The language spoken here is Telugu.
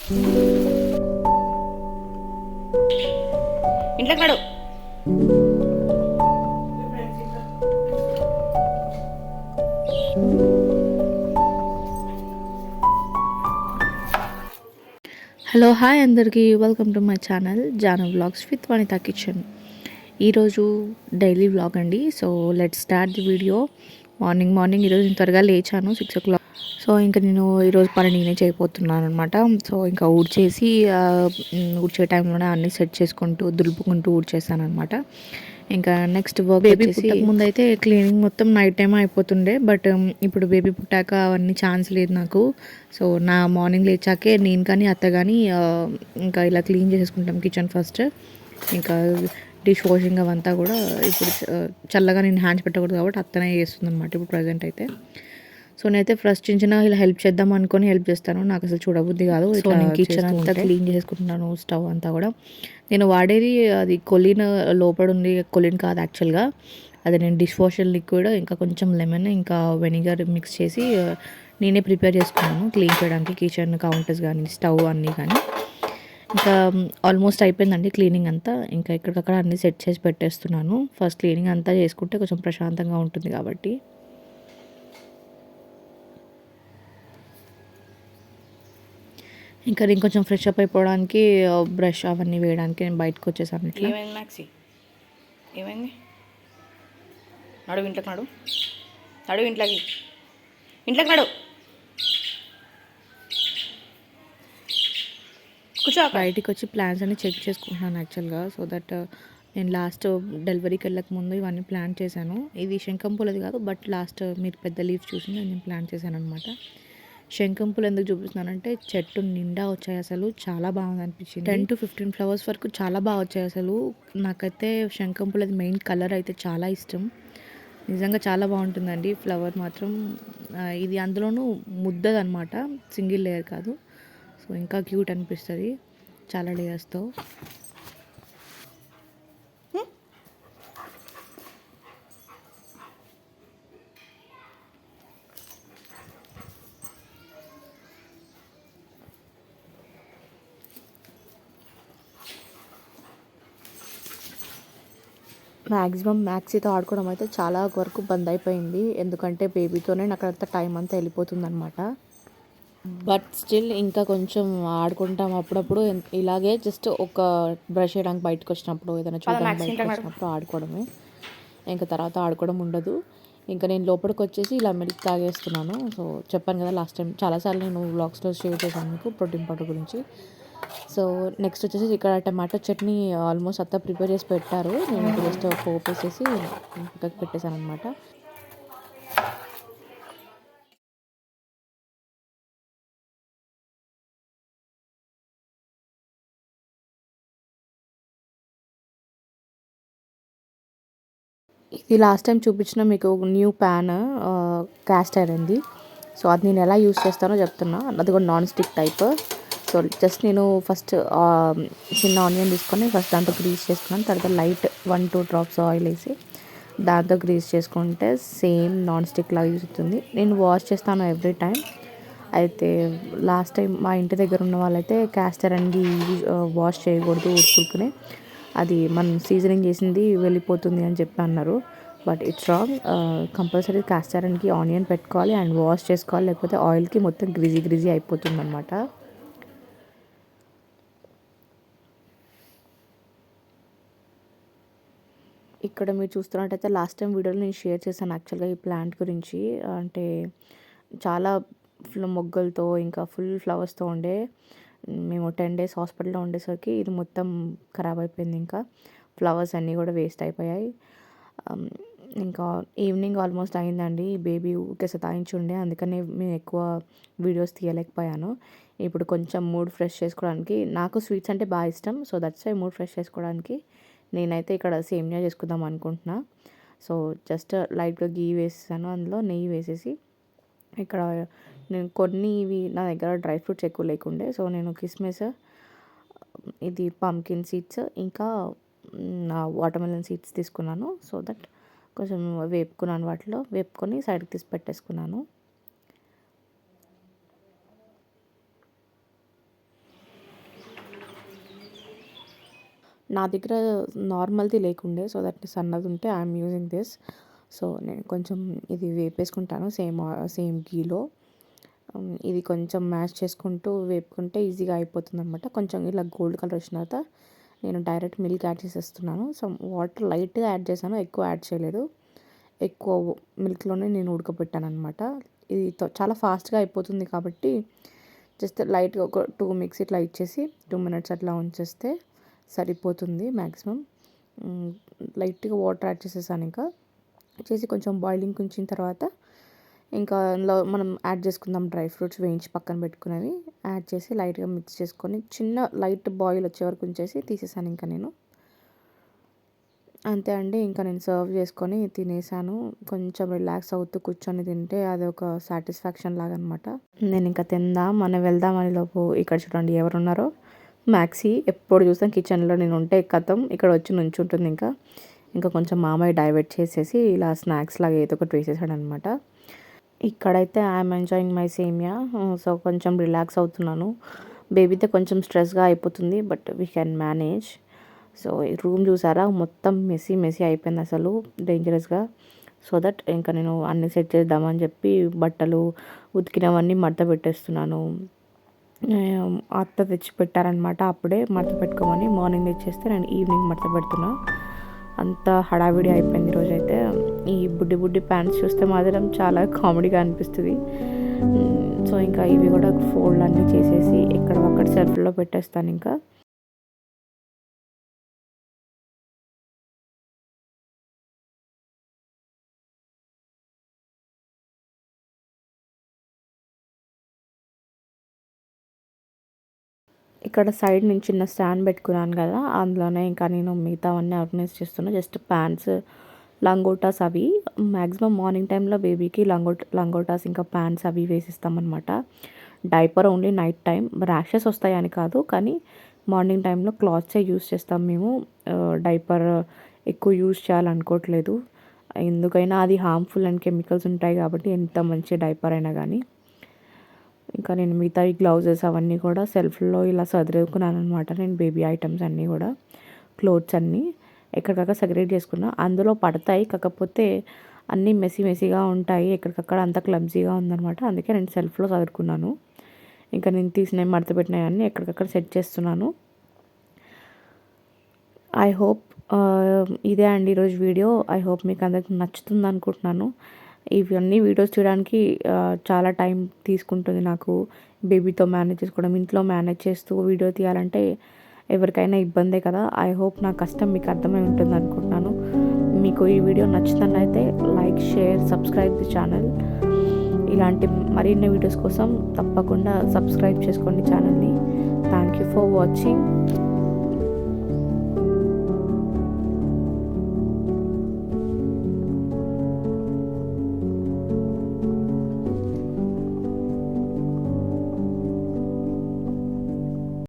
ఇంట్లో కాడు. హలో హాయ్ అందరికీ, welcome to my channel Janu vlogs with Vanitha kitchen. ఈరోజు డైలీ వ్లాగ్ అండి. So let's start the video. Morning ఈరోజు నేను త్వరగా లేచాను 6 o'clock. సో ఇంకా నేను ఈరోజు పని నేనే చేయబోతున్నాను అనమాట. సో ఇంకా ఊడ్చేసి ఊడ్చే టైంలోనే అన్నీ సెట్ చేసుకుంటూ దులుపుకుంటూ ఊడ్చేసాను అనమాట. ఇంకా నెక్స్ట్ వర్క్ బేబీ పుట్టక ముందు అయితే క్లీనింగ్ మొత్తం నైట్ టైం అయిపోతుండే. బట్ ఇప్పుడు బేబీ పుట్టాక అవన్నీ ఛాన్స్ లేదు నాకు. సో నా మార్నింగ్ లేచాకే నేను కానీ అత్త కానీ ఇంకా ఇలా క్లీన్ చేసుకుంటాం కిచెన్ ఫస్ట్. ఇంకా డిష్ వాషింగ్ అవంతా కూడా ఇప్పుడు చల్లగా నేను హ్యాండ్స్ పెట్టకూడదు కాబట్టి అత్తనే చేస్తుంది అనమాట ఇప్పుడు ప్రజెంట్ అయితే. సో నేనైతే ఫస్ట్ చిన్న ఇలా హెల్ప్ చేద్దాం అనుకొని హెల్ప్ చేస్తాను. నాకు అసలు చూడబుద్ధి కాదు. సో నేను కిచెన్ అంతా క్లీన్ చేసుకుంటున్నాను, స్టవ్ అంతా కూడా. నేను వాడేది అది కొలిన్ లోపల ఉంది, కొలిన్ కాదు యాక్చువల్గా. అది నేను డిష్ వాషర్ లిక్విడ్ ఇంకా కొంచెం లెమన్ ఇంకా వెనిగర్ మిక్స్ చేసి నేనే ప్రిపేర్ చేసుకున్నాను క్లీన్ చేయడానికి కిచెన్ కౌంటర్స్ కానీ స్టవ్ అన్నీ కానీ. ఇంకా ఆల్మోస్ట్ అయిపోయిందండి క్లీనింగ్ అంతా. ఇంకా ఎక్కడికక్కడ అన్నీ సెట్ చేసి పెట్టేస్తున్నాను. ఫస్ట్ క్లీనింగ్ అంతా చేసుకుంటే కొంచెం ప్రశాంతంగా ఉంటుంది కాబట్టి. ఇంకా నేను కొంచెం ఫ్రెష్ అప్ అయిపోవడానికి బ్రష్ అవన్నీ వేయడానికి నేను బయటకు వచ్చేసాను. ఇట్లా ఏమైంది మ్యాక్సీ? ఏమైంది? నడు ఇంట్లోకి, నడు ఇంట్లోకి నడు. కూర్చో. బయటికి వచ్చి ప్లాన్స్ అన్ని చెక్ చేసుకుంటున్నాను యాక్చువల్గా. సో దట్ నేను లాస్ట్ డెలివరీకి వెళ్ళక ముందు ఇవన్నీ ప్లాన్ చేశాను. ఇది శంఖం పూలది కాదు, బట్ లాస్ట్ మీరు పెద్ద లీవ్స్ చూసి నేను ప్లాన్ చేశాను అనమాట. శంఖం పూలు ఎందుకు చూపిస్తున్నానంటే చెట్టు నిండా వచ్చాయి, అసలు చాలా బాగుంది అనిపించింది. 10 to 15 ఫ్లవర్స్ వరకు చాలా బాగా వచ్చాయి అసలు. నాకైతే శంఖం పూలు అది మెయిన్ కలర్ అయితే చాలా ఇష్టం. నిజంగా చాలా బాగుంటుందండి ఫ్లవర్ మాత్రం. ఇది అందులోనూ ముద్దది అనమాట, సింగిల్ లేయర్ కాదు. సో ఇంకా క్యూట్ అనిపిస్తుంది చాలా లేయర్స్తో. మ్యాక్సీతో ఆడుకోవడం అయితే చాలా వరకు బంద్ అయిపోయింది. ఎందుకంటే బేబీతోనే నాకు అంత టైం అంతా వెళ్ళిపోతుంది అనమాట. బట్ స్టిల్ ఇంకా కొంచెం ఆడుకుంటాం అప్పుడప్పుడు. ఇలాగే జస్ట్ ఒక బ్రష్ చేయడానికి బయటకు వచ్చినప్పుడు, ఏదైనా చూడడానికి బయటకు వచ్చినప్పుడు ఆడుకోవడమే. ఇంకా తర్వాత ఆడుకోవడం ఉండదు. ఇంకా నేను లోపలికి వచ్చేసి ఇలా మిల్క్ తాగేస్తున్నాను. సో చెప్పాను కదా లాస్ట్ టైం చాలాసార్లు నేను వ్లాగ్స్లో షేర్ చేశాను మీకు ప్రోటీన్ పౌడర్ గురించి. సో నెక్స్ట్ వచ్చేసి ఇక్కడ టమాటో చట్నీ ఆల్మోస్ట్ అంతా ప్రిపేర్ చేసి పెట్టారు. నేను జస్ట్ పోపు వేసేసి పక్కకి పెట్టేశాను అనమాట. ఇది లాస్ట్ టైం చూపించిన మీకు న్యూ ప్యాన్ క్యాస్ట్ ఐరన్ది. సో అది నేను ఎలా యూస్ చేస్తానో చెప్తున్నా. అది కూడా non stick type. So just నేను ఫస్ట్ చిన్న ఆనియన్ తీసుకొని ఫస్ట్ దాంతో గ్రీస్ చేసుకున్నాను. తర్వాత లైట్ 1-2 drops ఆయిల్ వేసి దాంతో గ్రీస్ చేసుకుంటే సేమ్ నాన్ స్టిక్ లాగా యూస్ అవుతుంది. నేను వాష్ చేస్తాను ఎవ్రీ టైం. అయితే లాస్ట్ టైం మా ఇంటి దగ్గర ఉన్న వాళ్ళైతే క్యాస్ట్ ఐరన్ది వాష్ చేయకూడదు ఊరుకునే, అది మనం సీజనింగ్ చేసింది వెళ్ళిపోతుంది అని చెప్పి అన్నారు. But it's wrong. Compulsory cast ఐరన్కి ఆనియన్ పెట్టుకోవాలి అండ్ వాష్ చేసుకోవాలి, లేకపోతే ఆయిల్కి మొత్తం గ్రీజీ అయిపోతుంది అనమాట. ఇక్కడ మీరు చూస్తున్నట్టయితే లాస్ట్ టైం వీడియోలో నేను షేర్ చేశాను యాక్చువల్గా ఈ ప్లాంట్ గురించి. అంటే చాలా మొగ్గలతో ఇంకా ఫుల్ ఫ్లవర్స్తో ఉండే. మేము 10 days హాస్పిటల్లో ఉండేసరికి ఇది మొత్తం ఖరాబ్ అయిపోయింది. ఇంకా ఫ్లవర్స్ అన్నీ కూడా వేస్ట్ అయిపోయాయి. ఇంకా ఈవినింగ్ ఆల్మోస్ట్ అయిందండి. బేబీ ఊరికే సతాయించుండే, అందుకనే నేను ఎక్కువ వీడియోస్ తీయలేకపోయాను. ఇప్పుడు కొంచెం మూడ్ ఫ్రెష్ చేసుకోవడానికి, నాకు స్వీట్స్ అంటే బాగా ఇష్టం. So that's why mood fresh చేసుకోవడానికి నేనైతే ఇక్కడ సేమియా చేసుకుందాం అనుకుంటున్నా. సో జస్ట్ లైట్గా గీ వేసాను, అందులో నెయ్యి వేసేసి ఇక్కడ నేను కొన్ని ఇవి నా దగ్గర డ్రై ఫ్రూట్స్ ఎక్కువ లేకుండే. సో నేను కిస్మిస్, ఇది పంకిన్ సీడ్స్ ఇంకా వాటర్మెలన్ సీడ్స్ తీసుకున్నాను. సో దట్ కొంచెం వేపుకున్నాను, వాటిలో వేపుకొని సైడ్కి తీసి పెట్టేసుకున్నాను. నా దగ్గర నార్మల్ది లేకుండే, సో దట్ సన్నది ఉంటే ఐఎమ్ యూజింగ్ దిస్. సో నేను కొంచెం ఇది వేపేసుకుంటాను సేమ్ గీలో. ఇది కొంచెం మ్యాష్ చేసుకుంటూ వేపుకుంటే ఈజీగా అయిపోతుంది అనమాట. కొంచెం ఇలా గోల్డ్ కలర్ వచ్చిన తర్వాత నేను డైరెక్ట్ మిల్క్ యాడ్ చేసేస్తున్నాను. సో వాటర్ లైట్గా యాడ్ చేశాను, ఎక్కువ యాడ్ చేయలేదు. ఎక్కువ మిల్క్లోనే నేను ఉడకబెట్టాను అనమాట. ఇది చాలా ఫాస్ట్గా అయిపోతుంది కాబట్టి జస్ట్ లైట్గా ఒక 2 మిక్స్ ఇట్లా ఇచ్చేసి 2 మినిట్స్ అట్లా ఉంచేస్తే సరిపోతుంది మ్యాక్సిమం. లైట్గా వాటర్ యాడ్ చేసేసాను. ఇంకా చేసి కొంచెం బాయిలింగ్ ఉంచిన తర్వాత ఇంకా అందులో మనం యాడ్ చేసుకుందాం డ్రై ఫ్రూట్స్ వేయించి పక్కన పెట్టుకునేవి యాడ్ చేసి లైట్గా మిక్స్ చేసుకొని చిన్న లైట్ బాయిల్ వచ్చే వరకు ఉంచేసి తీసేసాను. ఇంకా నేను అంతే అండి. ఇంకా నేను సర్వ్ చేసుకొని తినేసాను. కొంచెం రిలాక్స్ అవుతూ కూర్చొని తింటే అది ఒక సాటిస్ఫాక్షన్ లాగా అనమాట. నేను ఇంకా మనం వెళ్దాం అని లోపు ఇక్కడ చూడండి ఎవరున్నారో, మ్యాక్సీ. ఎప్పుడు చూసాం కిచెన్లో నేను ఉంటే కథం ఇక్కడ వచ్చి నుంచుంటుంది. ఇంకా కొంచెం మామయ్య డైవర్ట్ చేసేసి ఇలా స్నాక్స్ లాగా ఏదో ఒకటి వేసేసాడు అనమాట. ఇక్కడైతే ఐఎమ్ ఎంజాయింగ్ మై సేమియా. సో కొంచెం రిలాక్స్ అవుతున్నాను. బేబీతో కొంచెం స్ట్రెస్గా అయిపోతుంది, but we can manage. So ఈ రూమ్ చూసారా మొత్తం మెస్సీ అయిపోయింది అసలు డేంజరస్గా. సో దట్ ఇంకా నేను అన్ని సెట్ చేద్దామని చెప్పి బట్టలు ఉతికినవన్నీ మడత పెట్టేస్తున్నాను. అత్త తెచ్చి పెట్టారనమాట, అప్పుడే మడత పెట్టుకోమని. మార్నింగ్ తెచ్చేస్తే నేను ఈవినింగ్ మడత పెడుతున్నా. అంత హడావిడి అయిపోయింది ఈరోజైతే. ఈ బుడ్డి ప్యాంట్స్ చూస్తే మాత్రం చాలా కామెడీగా అనిపిస్తుంది. సో ఇంకా ఇవి కూడా ఫోల్డ్ అన్నీ చేసేసి ఎక్కడొక్కడ సెల్ఫ్లో పెట్టేస్తాను. ఇంకా ఇక్కడ సైడ్ నుంచి చిన్న స్టాండ్ పెట్టుకున్నాను కదా, అందులోనే ఇంకా నేను మిగతావన్నీ ఆర్గనైజ్ చేస్తున్నాను. జస్ట్ ప్యాంట్స్, లంగోటాస్ అవి మ్యాక్సిమం మార్నింగ్ టైంలో బేబీకి లంగోటాస్ ఇంకా ప్యాంట్స్ అవి వేసిస్తామన్నమాట. Diaper only night time. Rashes వస్తాయని కాదు, కానీ మార్నింగ్ టైంలో క్లాత్సే యూస్ చేస్తాం మేము. డైపర్ ఎక్కువ యూస్ చేయాలనుకోవట్లేదు. ఎందుకైనా అది హార్మ్ఫుల్ అండ్ కెమికల్స్ ఉంటాయి కాబట్టి ఎంత మంచి డైపర్ అయినా కానీ. ఇంకా నేను మిగతా ఈ గ్లౌజెస్ అవన్నీ కూడా సెల్ఫ్లో ఇలా సర్దుకున్నాను అనమాట. నేను బేబీ ఐటమ్స్ అన్నీ కూడా, క్లోత్స్ అన్నీ ఎక్కడికక్కడ సెగ్రేట్ చేసుకున్నా. అందులో పడతాయి, కాకపోతే అన్నీ మెస్సీగా ఉంటాయి. ఎక్కడికక్కడ అంత క్లమ్జీగా ఉందనమాట. అందుకే నేను సెల్ఫ్లో చదువుకున్నాను. ఇంకా నేను తీసినవి మడత పెట్టినవి అన్నీ ఎక్కడికక్కడ సెట్ చేస్తున్నాను. ఐ హోప్ ఇదే అండి ఈరోజు వీడియో. ఐ హోప్ మీకు అందరికి నచ్చుతుంది అనుకుంటున్నాను. ఇవన్నీ వీడియోస్ చూడడానికి చాలా టైం తీసుకుంటుంది నాకు. బేబీతో మేనేజ్ చేసుకోవడం, ఇంట్లో మేనేజ్ చేస్తూ వీడియో తీయాలంటే ఎవరికైనా ఇబ్బందే కదా. ఐ హోప్ నా కష్టం మీకు అర్థమై ఉంటుంది అనుకుంటున్నాను. మీకు ఈ వీడియో నచ్చుతున్నైతే like, share, subscribe the channel. ఇలాంటి మరిన్ని వీడియోస్ కోసం తప్పకుండా సబ్స్క్రైబ్ చేసుకోండి ఛానల్ని. Thank you for watching.